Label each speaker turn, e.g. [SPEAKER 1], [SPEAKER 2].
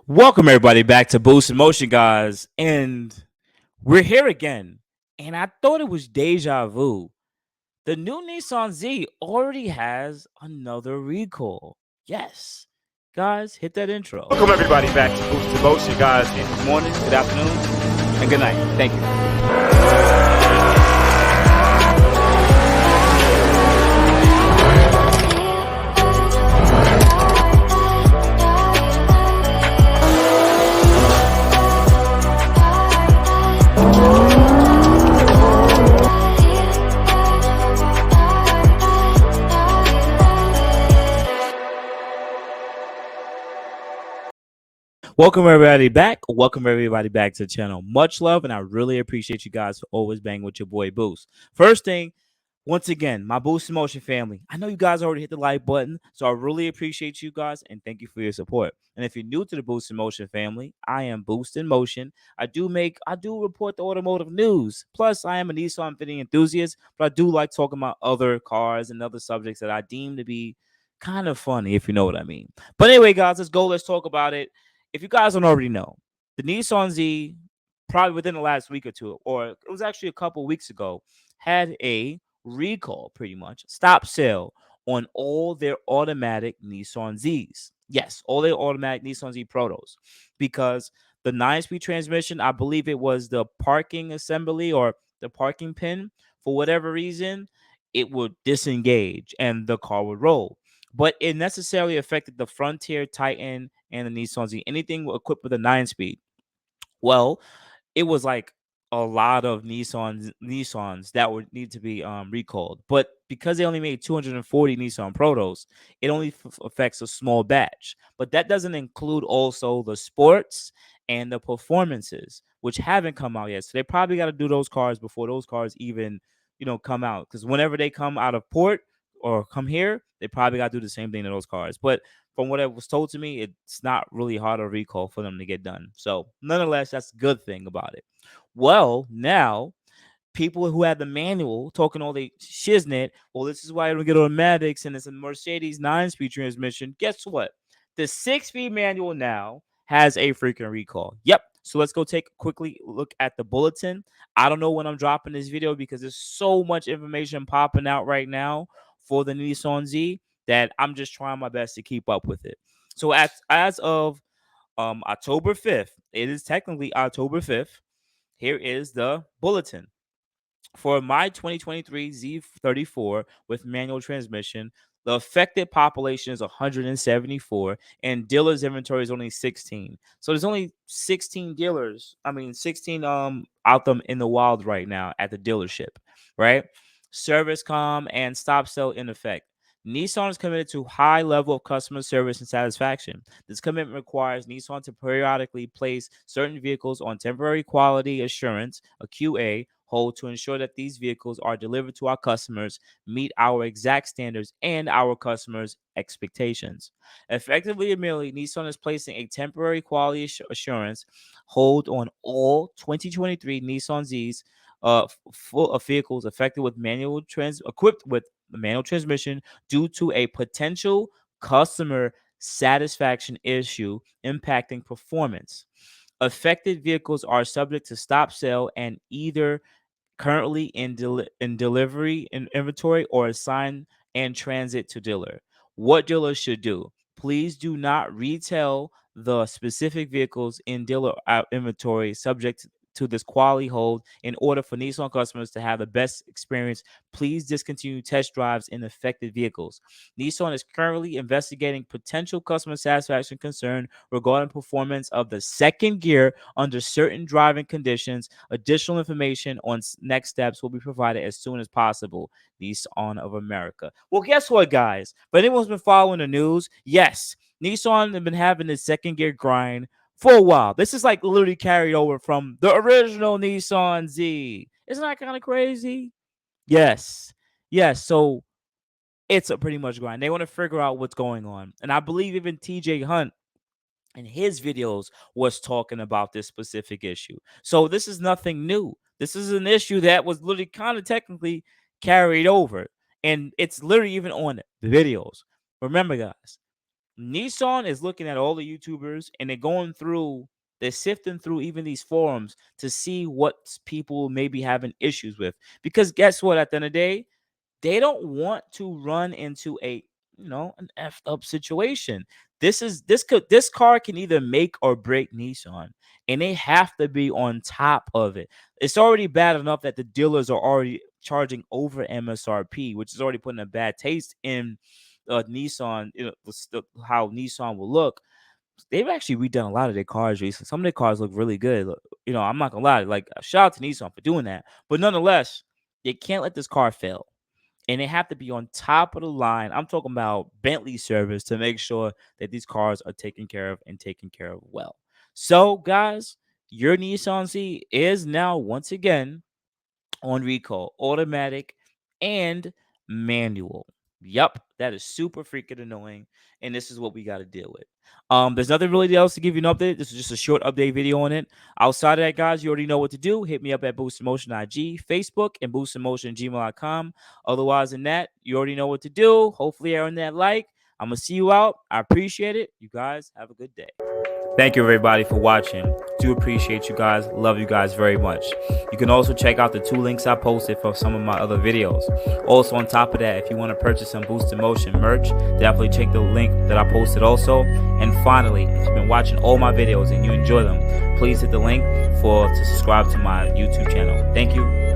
[SPEAKER 1] Welcome everybody back to Boost in Motion, guys, and we're here again. And I thought it was deja vu. The new Nissan Z already has another recall. Yes, guys, hit that intro. Welcome everybody back to Boost in Motion, guys. And good morning, good afternoon, and good night. Thank you. Welcome everybody back. Welcome everybody back to the channel. Much love, and I really appreciate you guys for always banging with your boy Boost. First thing, once again, my Boost in Motion family. I know you guys already hit the like button, so I really appreciate you guys and thank you for your support. And if you're new to the Boost in Motion family, I am Boost in Motion. I do report the automotive news. Plus, I am a Nissan fitting enthusiast, but I do like talking about other cars and other subjects that I deem to be kind of funny, if you know what I mean. But anyway, guys, let's go. Let's talk about it. If you guys don't already know, the Nissan Z, probably within the last week or two, or it was actually a couple weeks ago, had a recall, pretty much stop sale on all their automatic Nissan Zs. Yes, all their automatic Nissan Z Protos, because the 9-speed transmission, I believe it was the parking assembly or the parking pin, for whatever reason, it would disengage and the car would roll. But it necessarily affected the Frontier, Titan, and the Nissan Z. Anything equipped with a 9-speed. Well, it was like a lot of Nissans that would need to be recalled. But because they only made 240 Nissan Protos, it only affects a small batch. But that doesn't include also the sports and the performances, which haven't come out yet. So they probably got to do those cars before those cars even, come out. Because whenever they come out of port or come here, they probably got to do the same thing to those cars. But from what it was told to me, it's not really hard to recall for them to get done. So, nonetheless, that's a good thing about it. Well, now people who had the manual talking all the shiznit, well, this is why I don't get automatics and it's a Mercedes 9-speed transmission. Guess what? The 6-speed manual now has a freaking recall. Yep. So let's go take a quickly look at the bulletin. I don't know when I'm dropping this video because there's so much information popping out right now for the Nissan Z that I'm just trying my best to keep up with it. So as of October 5th, it is technically October 5th. Here is the bulletin. For my 2023 Z34 with manual transmission, the affected population is 174 and dealers inventory is only 16. So there's only 16 dealers. 16 out them in the wild right now at the dealership, right? Service calm and stop sell in effect. Nissan is committed to high level of customer service and satisfaction. This commitment requires Nissan to periodically place certain vehicles on temporary quality assurance, a QA, hold to ensure that these vehicles are delivered to our customers, meet our exact standards and our customers' expectations. Effectively, immediately, Nissan is placing a temporary quality assurance hold on all 2023 Nissan Zs full of vehicles affected with equipped with manual transmission due to a potential customer satisfaction issue impacting performance. Affected vehicles are subject to stop sale and either currently in delivery in inventory or assigned and transit to dealer. What dealers should do: please do not retail the specific vehicles in dealer inventory subject to this quality hold. In order for Nissan customers to have the best experience, please discontinue test drives in affected vehicles. Nissan is currently investigating potential customer satisfaction concern regarding performance of the second gear under certain driving conditions. Additional information on next steps will be provided as soon as possible. Nissan of America. Well, guess what, guys? For anyone who's been following the news, yes, Nissan have been having this second gear grind for a while. This is like literally carried over from the original Nissan Z. Isn't that kind of crazy? Yes. Yes. So it's a pretty much grind. They want to figure out what's going on. And I believe even TJ Hunt in his videos was talking about this specific issue. So this is nothing new. This is an issue that was literally kind of technically carried over. And it's literally even on videos. Remember, guys, Nissan is looking at all the YouTubers and they're sifting through even these forums to see what people may be having issues with. Because guess what? At the end of the day, they don't want to run into an effed up situation. This car can either make or break Nissan, and they have to be on top of it. It's already bad enough that the dealers are already charging over MSRP, which is already putting a bad taste in Nissan. How Nissan will look. They've actually redone a lot of their cars recently. Some of their cars look really good. I'm not gonna lie. Like, shout out to Nissan for doing that. But nonetheless, they can't let this car fail, and they have to be on top of the line. I'm talking about Bentley service to make sure that these cars are taken care of and taken care of well. So, guys, your Nissan Z is now once again on recall, automatic and manual. Yup, that is super freaking annoying, and this is what we got to deal with. There's nothing really else to give you an update. This is just a short update video on it. Outside of that, guys, you already know what to do. Hit me up at Boost in Motion IG, Facebook, and boostinmotion@gmail.com. Otherwise than that, you already know what to do. Hopefully, you're on that like. I'm gonna see you out. I appreciate it. You guys have a good day. Thank you, everybody, for watching. Do appreciate you guys. Love you guys very much. You can also check out the 2 links I posted for some of my other videos. Also, on top of that, if you want to purchase some Boost in Motion merch, definitely check the link that I posted also. And finally, if you've been watching all my videos and you enjoy them, please hit the link to subscribe to my YouTube channel. Thank you.